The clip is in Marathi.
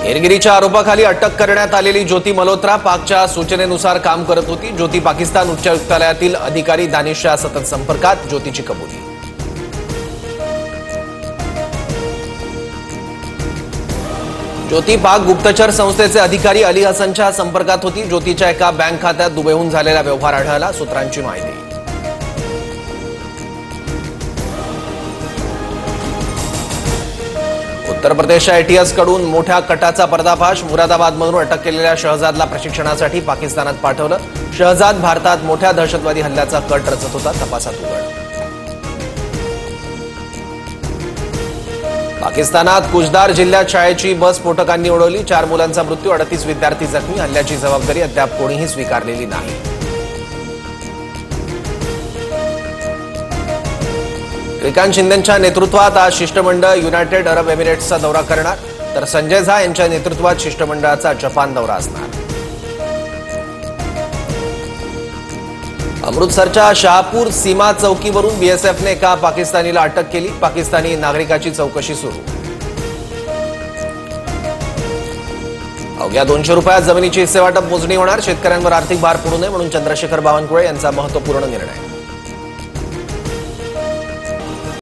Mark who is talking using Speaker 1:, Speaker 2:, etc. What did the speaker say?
Speaker 1: हेरगिरीच्या आरोपाखाली अटक करण्यात आलेली ज्योती मल्होत्रा पाकच्या सूचनेनुसार काम करत होती। ज्योती पाकिस्तान उच्चायुक्तालयातील अधिकारी दानिशच्या सतत संपर्कात, ज्योतीची कबुली। ज्योती पाक गुप्तचर संस्थेचे अधिकारी अली हसनच्या संपर्कात होती। ज्योतीच्या एका बँक खात्यात दुबईहून झालेला व्यवहार आढळला, सूत्रांची माहिती। उत्तर प्रदेशच्या एटीएस कडून मोठ्या कटाचा पर्दाफाश। मुरादाबादमधून अटक केलेल्या शहजादला प्रशिक्षणासाठी पाकिस्तानात पाठवलं। शहजाद भारतात मोठ्या दहशतवादी हल्ल्याचा कट रचत होता, तपासात उघड। पाकिस्तानात कुचदार जिल्ह्यात शाळेची बस स्फोटकांनी उडवली। 4 मुलांचा मृत्यू, 38 विद्यार्थी जखमी। हल्ल्याची जबाबदारी अद्याप कोणीही स्वीकारलेली नाही। श्रीकांत शिंदेंच्या नेतृत्वात आज शिष्टमंडळ युनायटेड अरब एमिरेट्सचा दौरा करणार, तर संजय झा यांच्या नेतृत्वात शिष्टमंडळाचा जपान दौरा असणार। अमृतसरच्या शहापूर सीमा चौकीवरून बीएसएफने एका पाकिस्तानीला अटक केली। पाकिस्तानी नागरिकाची चौकशी सुरू। अवघ्या 200 रुपयात जमिनीची हिस्सेवाटप मोजणी होणार। शेतकऱ्यांवर आर्थिक भार पडू नये म्हणून चंद्रशेखर बावनकुळे यांचा महत्त्वपूर्ण निर्णय।